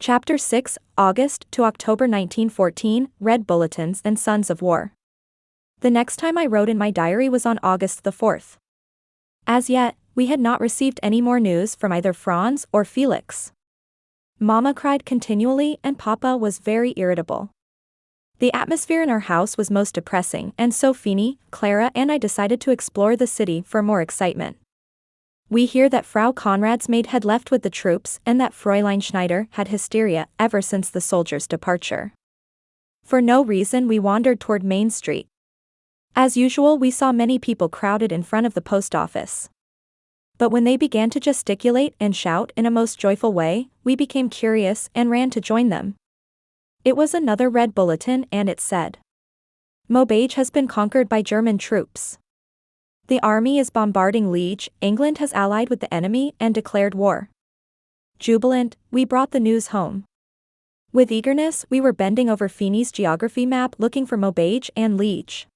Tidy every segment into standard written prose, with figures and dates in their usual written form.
Chapter 6, August to October 1914, Red Bulletins and Sons of War. The next time I wrote in my diary was on August the 4th. As yet, we had not received any more news from either Franz or Felix. Mama cried continually and Papa was very irritable. The atmosphere in our house was most depressing, and so Feeny, Clara and I decided to explore the city for more excitement. We hear that Frau Konrad's maid had left with the troops and that Fräulein Schneider had hysteria ever since the soldiers' departure. For no reason we wandered toward Main Street. As usual, we saw many people crowded in front of the post office. But when they began to gesticulate and shout in a most joyful way, we became curious and ran to join them. It was another red bulletin and it said, "Maubeuge has been conquered by German troops. The army is bombarding Liege, England has allied with the enemy and declared war." Jubilant, we brought the news home. With eagerness, we were bending over Feeny's geography map looking for Maubeuge and Liege.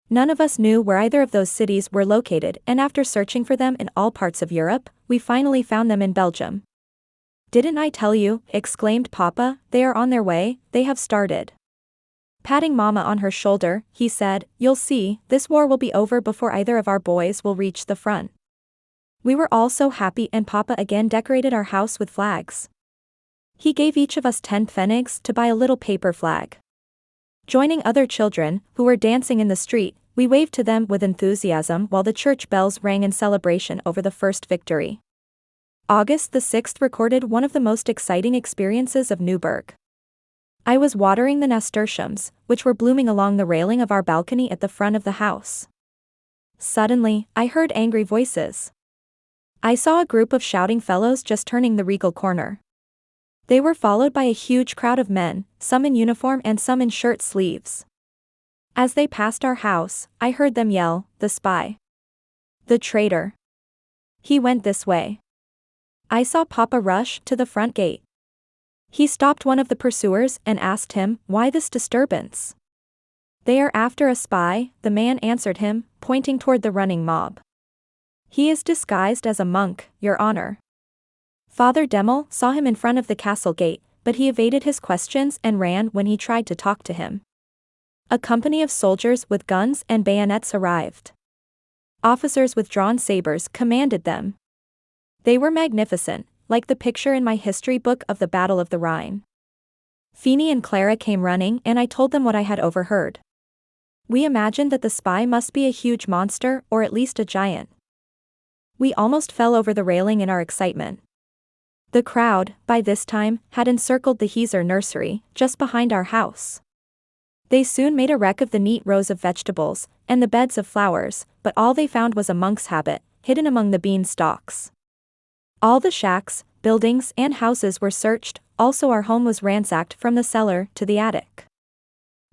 None of us knew where either of those cities were located, and after searching for them in all parts of Europe, we finally found them in Belgium. "Didn't I tell you?" exclaimed Papa, "they are on their way, they have started." Patting Mama on her shoulder, he said, "You'll see, this war will be over before either of our boys will reach the front." We were all so happy and Papa again decorated our house with flags. He gave each of us 10 pfennigs to buy a little paper flag. Joining other children, who were dancing in the street, we waved to them with enthusiasm while the church bells rang in celebration over the first victory. August the 6th recorded one of the most exciting experiences of Neuburg. I was watering the nasturtiums, which were blooming along the railing of our balcony at the front of the house. Suddenly, I heard angry voices. I saw a group of shouting fellows just turning the regal corner. They were followed by a huge crowd of men, some in uniform and some in shirt sleeves. As they passed our house, I heard them yell, "The spy! The traitor! He went this way!" I saw Papa rush to the front gate. He stopped one of the pursuers and asked him, "Why this disturbance?" "They are after a spy," the man answered him, pointing toward the running mob. "He is disguised as a monk, Your Honor." Father Demel saw him in front of the castle gate, but he evaded his questions and ran when he tried to talk to him. A company of soldiers with guns and bayonets arrived. Officers with drawn sabers commanded them. They were magnificent, like the picture in my history book of the Battle of the Rhine. Feeny and Clara came running and I told them what I had overheard. We imagined that the spy must be a huge monster or at least a giant. We almost fell over the railing in our excitement. The crowd, by this time, had encircled the Hieser nursery, just behind our house. They soon made a wreck of the neat rows of vegetables and the beds of flowers, but all they found was a monk's habit, hidden among the bean stalks. All the shacks, buildings and houses were searched, also our home was ransacked from the cellar to the attic.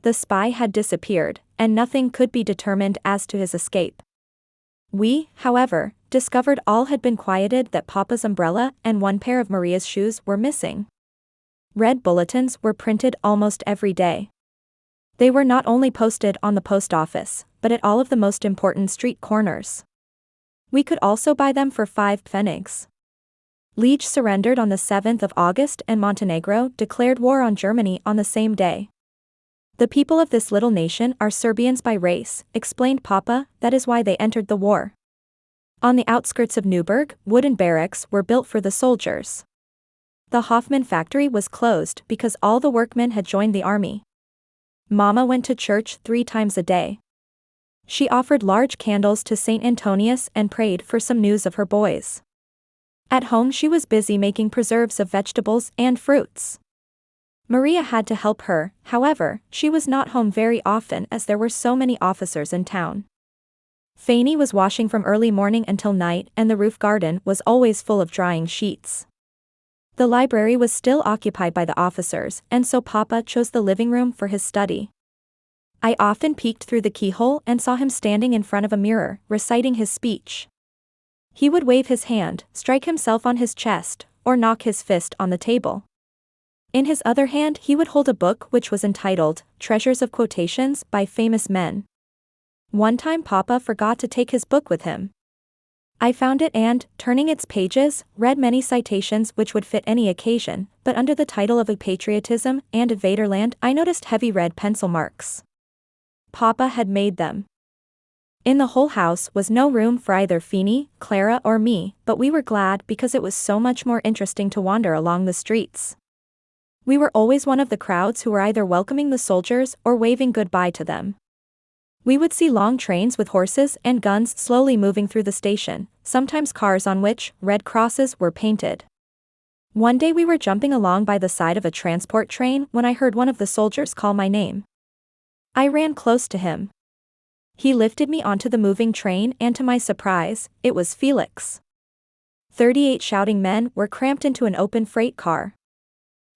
The spy had disappeared, and nothing could be determined as to his escape. We, however, discovered all had been quieted, that Papa's umbrella and one pair of Maria's shoes were missing. Red bulletins were printed almost every day. They were not only posted on the post office, but at all of the most important street corners. We could also buy them for 5 pfennigs. Liege surrendered on the 7th of August and Montenegro declared war on Germany on the same day. "The people of this little nation are Serbians by race," explained Papa, "that is why they entered the war." On the outskirts of Neuburg, wooden barracks were built for the soldiers. The Hoffmann factory was closed because all the workmen had joined the army. Mama went to church 3 times a day. She offered large candles to St. Antonius and prayed for some news of her boys. At home she was busy making preserves of vegetables and fruits. Maria had to help her, however, she was not home very often as there were so many officers in town. Fanny was washing from early morning until night and the roof garden was always full of drying sheets. The library was still occupied by the officers, and so Papa chose the living room for his study. I often peeked through the keyhole and saw him standing in front of a mirror, reciting his speech. He would wave his hand, strike himself on his chest, or knock his fist on the table. In his other hand he would hold a book which was entitled, "Treasures of Quotations by Famous Men." One time Papa forgot to take his book with him. I found it and, turning its pages, read many citations which would fit any occasion, but under the title of A Patriotism and of Vaterland I noticed heavy red pencil marks. Papa had made them. In the whole house was no room for either Feeny, Clara or me, but we were glad because it was so much more interesting to wander along the streets. We were always one of the crowds who were either welcoming the soldiers or waving goodbye to them. We would see long trains with horses and guns slowly moving through the station, sometimes cars on which red crosses were painted. One day we were jumping along by the side of a transport train when I heard one of the soldiers call my name. I ran close to him. He lifted me onto the moving train and to my surprise, it was Felix. 38 shouting men were cramped into an open freight car.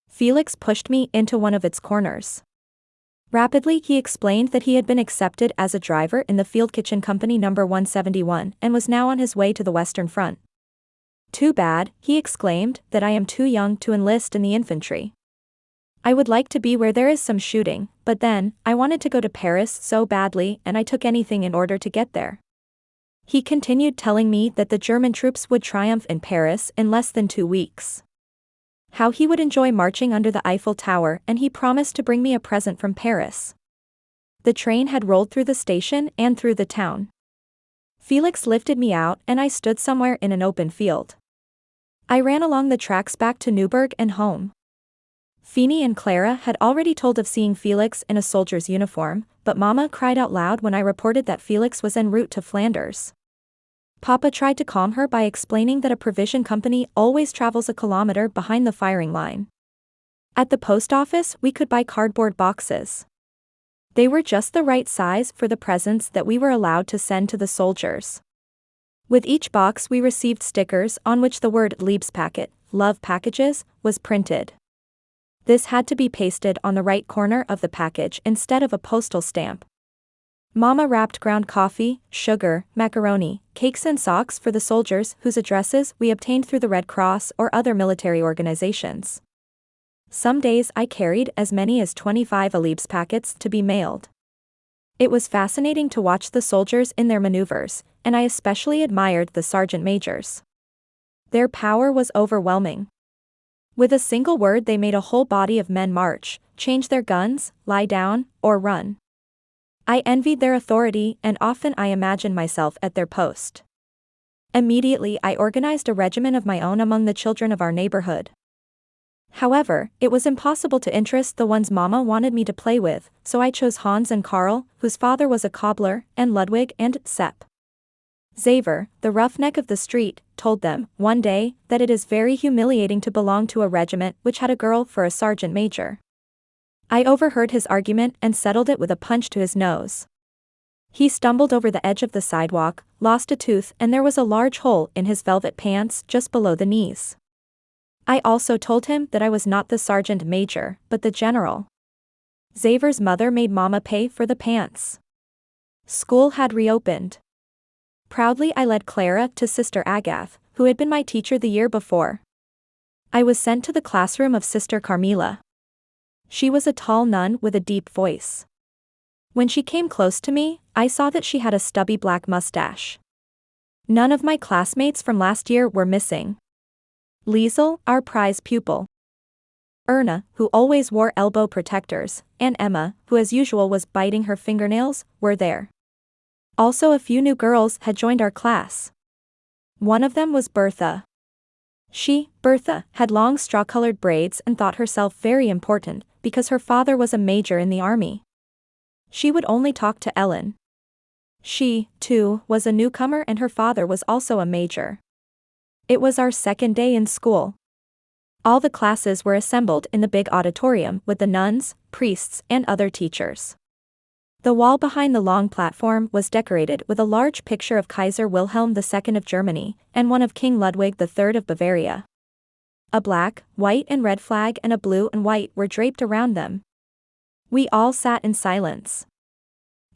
Felix pushed me into one of its corners. Rapidly he explained that he had been accepted as a driver in the Field Kitchen Company No. 171 and was now on his way to the Western Front. Too bad, he exclaimed, that I am too young to enlist in the infantry. I would like to be where there is some shooting, but then, I wanted to go to Paris so badly and I took anything in order to get there. He continued telling me that the German troops would triumph in Paris in less than 2 weeks. How he would enjoy marching under the Eiffel Tower, and he promised to bring me a present from Paris. The train had rolled through the station and through the town. Felix lifted me out and I stood somewhere in an open field. I ran along the tracks back to Neuburg and home. Feeny and Clara had already told of seeing Felix in a soldier's uniform, but Mama cried out loud when I reported that Felix was en route to Flanders. Papa tried to calm her by explaining that a provision company always travels a kilometer behind the firing line. At the post office we could buy cardboard boxes. They were just the right size for the presents that we were allowed to send to the soldiers. With each box we received stickers on which the word Liebespaket, love packages, was printed. This had to be pasted on the right corner of the package instead of a postal stamp. Mama wrapped ground coffee, sugar, macaroni, cakes and socks for the soldiers whose addresses we obtained through the Red Cross or other military organizations. Some days I carried as many as 25 Liebespackets to be mailed. It was fascinating to watch the soldiers in their maneuvers, and I especially admired the sergeant majors. Their power was overwhelming. With a single word they made a whole body of men march, change their guns, lie down, or run. I envied their authority and often I imagined myself at their post. Immediately I organized a regiment of my own among the children of our neighborhood. However, it was impossible to interest the ones Mama wanted me to play with, so I chose Hans and Karl, whose father was a cobbler, and Ludwig and Sepp. Xaver, the roughneck of the street, told them, one day, that it is very humiliating to belong to a regiment which had a girl for a sergeant major. I overheard his argument and settled it with a punch to his nose. He stumbled over the edge of the sidewalk, lost a tooth, and there was a large hole in his velvet pants just below the knees. I also told him that I was not the sergeant major, but the general. Xaver's mother made Mama pay for the pants. School had reopened. Proudly I led Clara to Sister Agath, who had been my teacher the year before. I was sent to the classroom of Sister Carmela. She was a tall nun with a deep voice. When she came close to me, I saw that she had a stubby black mustache. None of my classmates from last year were missing. Liesel, our prize pupil, Erna, who always wore elbow protectors, and Emma, who as usual was biting her fingernails, were there. Also a few new girls had joined our class. One of them was Bertha. She, Bertha, had long straw-colored braids and thought herself very important, because her father was a major in the army. She would only talk to Ellen. She, too, was a newcomer and her father was also a major. It was our second day in school. All the classes were assembled in the big auditorium with the nuns, priests, and other teachers. The wall behind the long platform was decorated with a large picture of Kaiser Wilhelm II of Germany, and one of King Ludwig III of Bavaria. A black, white and red flag and a blue and white were draped around them. We all sat in silence.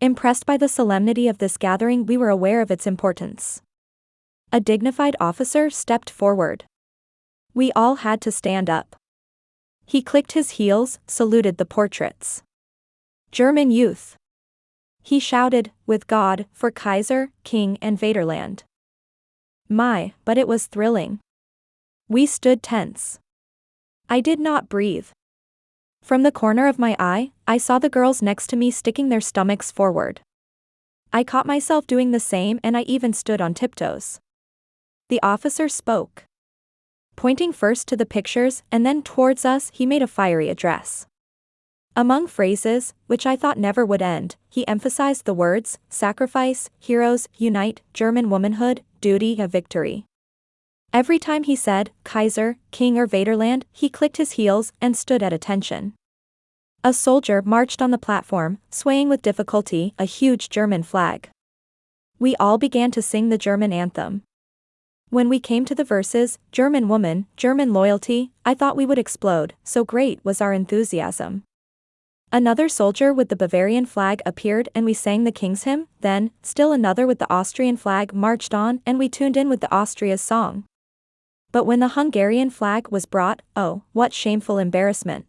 Impressed by the solemnity of this gathering, we were aware of its importance. A dignified officer stepped forward. We all had to stand up. He clicked his heels, saluted the portraits. German youth. He shouted, with God, for Kaiser, King and Vaterland. But it was thrilling. We stood tense. I did not breathe. From the corner of my eye, I saw the girls next to me sticking their stomachs forward. I caught myself doing the same, and I even stood on tiptoes. The officer spoke. Pointing first to the pictures and then towards us, he made a fiery address. Among phrases, which I thought never would end, he emphasized the words, sacrifice, heroes, unite, German womanhood, duty, a victory. Every time he said, Kaiser, King or Vaterland, he clicked his heels and stood at attention. A soldier marched on the platform, swaying with difficulty, a huge German flag. We all began to sing the German anthem. When we came to the verses, German woman, German loyalty, I thought we would explode, so great was our enthusiasm. Another soldier with the Bavarian flag appeared and we sang the King's hymn, then, still another with the Austrian flag marched on and we tuned in with the Austria's song. But when the Hungarian flag was brought, oh, what shameful embarrassment.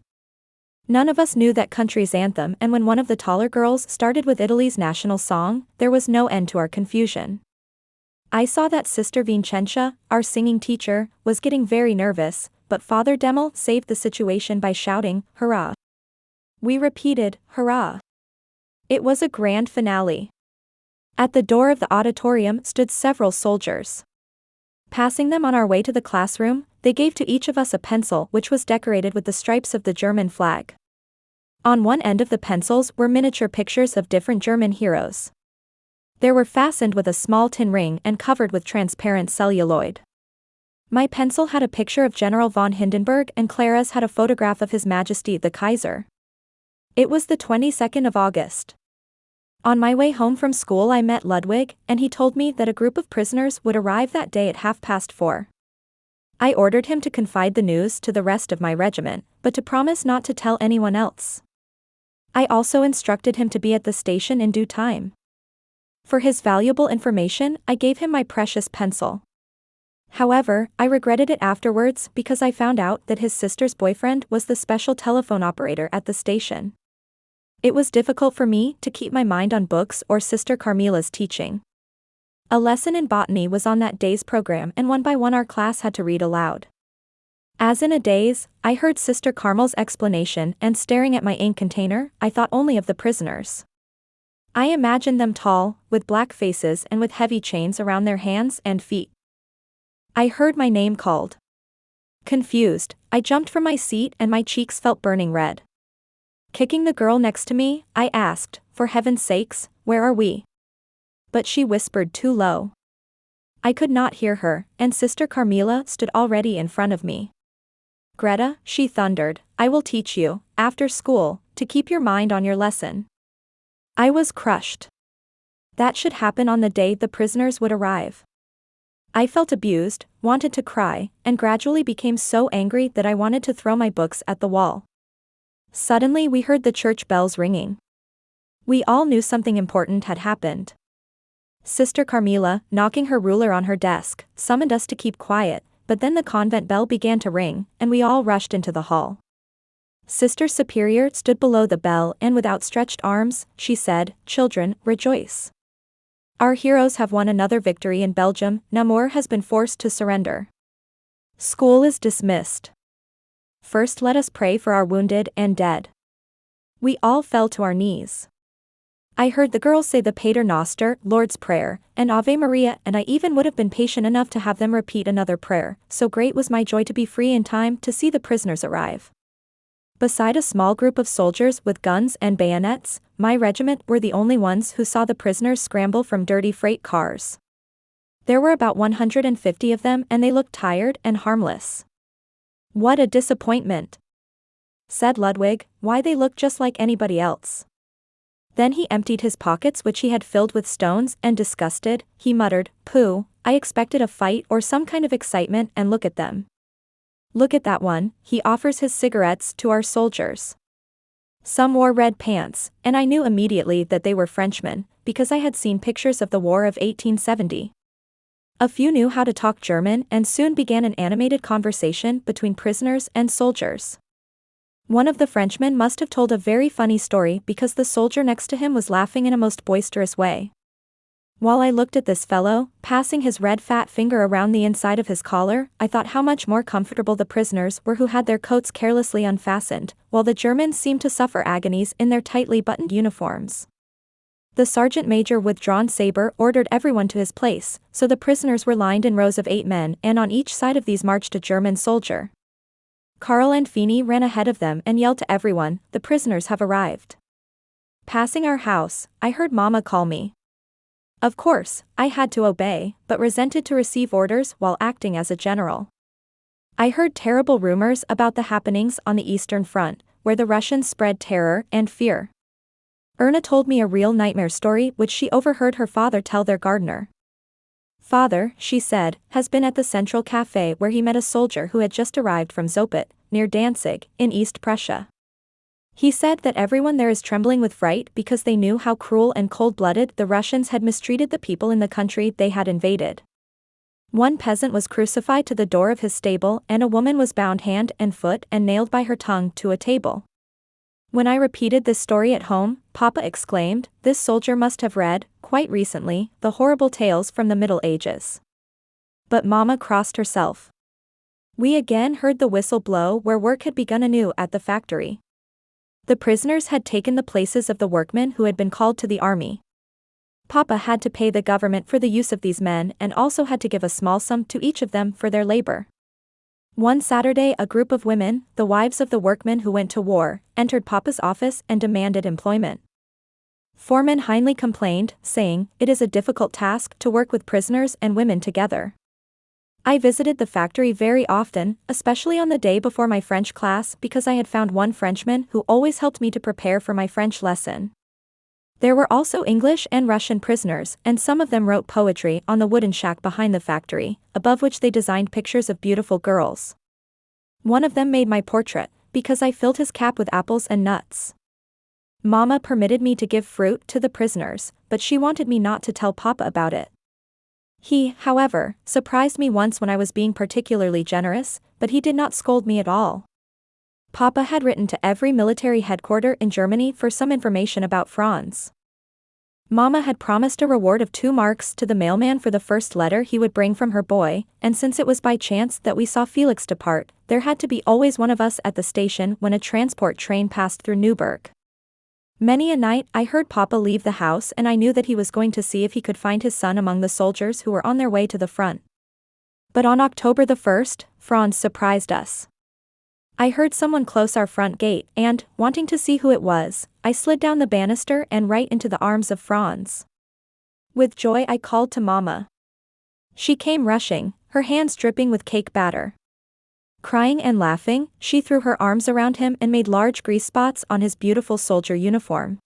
None of us knew that country's anthem, and when one of the taller girls started with Italy's national song, there was no end to our confusion. I saw that Sister Vincentia, our singing teacher, was getting very nervous, but Father Demel saved the situation by shouting, hurrah! We repeated, hurrah! It was a grand finale. At the door of the auditorium stood several soldiers. Passing them on our way to the classroom, they gave to each of us a pencil which was decorated with the stripes of the German flag. On one end of the pencils were miniature pictures of different German heroes. They were fastened with a small tin ring and covered with transparent celluloid. My pencil had a picture of General von Hindenburg and Clara's had a photograph of His Majesty the Kaiser. It was the 22nd of August. On my way home from school I met Ludwig, and he told me that a group of prisoners would arrive that day at 4:30. I ordered him to confide the news to the rest of my regiment, but to promise not to tell anyone else. I also instructed him to be at the station in due time. For his valuable information, I gave him my precious pencil. However, I regretted it afterwards because I found out that his sister's boyfriend was the special telephone operator at the station. It was difficult for me to keep my mind on books or Sister Carmila's teaching. A lesson in botany was on that day's program and one by one our class had to read aloud. As in a daze, I heard Sister Carmel's explanation and staring at my ink container, I thought only of the prisoners. I imagined them tall, with black faces and with heavy chains around their hands and feet. I heard my name called. Confused, I jumped from my seat and my cheeks felt burning red. Kicking the girl next to me, I asked, for heaven's sakes, where are we? But she whispered too low. I could not hear her, and Sister Carmila stood already in front of me. Greta, she thundered, I will teach you, after school, to keep your mind on your lesson. I was crushed. That should happen on the day the prisoners would arrive. I felt abused, wanted to cry, and gradually became so angry that I wanted to throw my books at the wall. Suddenly we heard the church bells ringing. We all knew something important had happened. Sister Carmila, knocking her ruler on her desk, summoned us to keep quiet, but then the convent bell began to ring, and we all rushed into the hall. Sister Superior stood below the bell and with outstretched arms, she said, Children, rejoice. Our heroes have won another victory in Belgium, Namur has been forced to surrender. School is dismissed. First let us pray for our wounded and dead. We all fell to our knees. I heard the girls say the Pater Noster, Lord's Prayer, and Ave Maria, and I even would have been patient enough to have them repeat another prayer, so great was my joy to be free in time to see the prisoners arrive. Beside a small group of soldiers with guns and bayonets, my regiment were the only ones who saw the prisoners scramble from dirty freight cars. There were about 150 of them and they looked tired and harmless. What a disappointment, said Ludwig, why they look just like anybody else. Then he emptied his pockets which he had filled with stones and disgusted, he muttered, Pooh, I expected a fight or some kind of excitement and look at them. Look at that one, he offers his cigarettes to our soldiers. Some wore red pants, and I knew immediately that they were Frenchmen, because I had seen pictures of the War of 1870. A few knew how to talk German and soon began an animated conversation between prisoners and soldiers. One of the Frenchmen must have told a very funny story because the soldier next to him was laughing in a most boisterous way. While I looked at this fellow, passing his red fat finger around the inside of his collar, I thought how much more comfortable the prisoners were who had their coats carelessly unfastened, while the Germans seemed to suffer agonies in their tightly buttoned uniforms. The sergeant major with drawn saber ordered everyone to his place, so the prisoners were lined in rows of 8 men, and on each side of these marched a German soldier. Karl and Feeney ran ahead of them and yelled to everyone, "The prisoners have arrived." Passing our house, I heard Mama call me. Of course, I had to obey, but resented to receive orders while acting as a general. I heard terrible rumors about the happenings on the Eastern Front, where the Russians spread terror and fear. Erna told me a real nightmare story which she overheard her father tell their gardener. Father, she said, has been at the Central Café where he met a soldier who had just arrived from Zopot, near Danzig, in East Prussia. He said that everyone there is trembling with fright because they knew how cruel and cold-blooded the Russians had mistreated the people in the country they had invaded. One peasant was crucified to the door of his stable, and a woman was bound hand and foot and nailed by her tongue to a table. When I repeated this story at home, Papa exclaimed, "This soldier must have read, quite recently, the horrible tales from the Middle Ages." But Mama crossed herself. We again heard the whistle blow where work had begun anew at the factory. The prisoners had taken the places of the workmen who had been called to the army. Papa had to pay the government for the use of these men and also had to give a small sum to each of them for their labor. One Saturday, a group of women, the wives of the workmen who went to war, entered Papa's office and demanded employment. Foreman Heinley complained, saying, "It is a difficult task to work with prisoners and women together." I visited the factory very often, especially on the day before my French class because I had found one Frenchman who always helped me to prepare for my French lesson. There were also English and Russian prisoners, and some of them wrote poetry on the wooden shack behind the factory, above which they designed pictures of beautiful girls. One of them made my portrait, because I filled his cap with apples and nuts. Mama permitted me to give fruit to the prisoners, but she wanted me not to tell Papa about it. He, however, surprised me once when I was being particularly generous, but he did not scold me at all. Papa had written to every military headquarters in Germany for some information about Franz. Mama had promised a reward of 2 marks to the mailman for the first letter he would bring from her boy, and since it was by chance that we saw Felix depart, there had to be always one of us at the station when a transport train passed through Neuburg. Many a night I heard Papa leave the house and I knew that he was going to see if he could find his son among the soldiers who were on their way to the front. But on October the 1st, Franz surprised us. I heard someone close our front gate and, wanting to see who it was, I slid down the banister and right into the arms of Franz. With joy I called to Mama. She came rushing, her hands dripping with cake batter. Crying and laughing, she threw her arms around him and made large grease spots on his beautiful soldier uniform.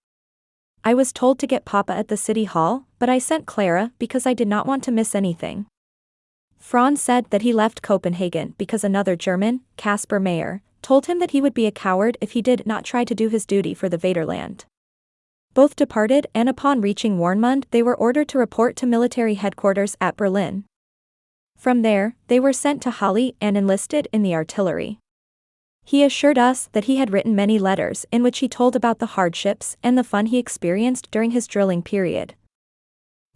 I was told to get Papa at the city hall, but I sent Clara because I did not want to miss anything. Franz said that he left Copenhagen because another German, Caspar Mayer, told him that he would be a coward if he did not try to do his duty for the Vaterland. Both departed, and upon reaching Warnemund they were ordered to report to military headquarters at Berlin. From there, they were sent to Halle and enlisted in the artillery. He assured us that he had written many letters in which he told about the hardships and the fun he experienced during his drilling period.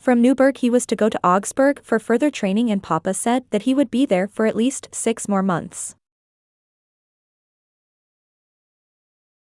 From Neuburg he was to go to Augsburg for further training, and Papa said that he would be there for at least 6 more months.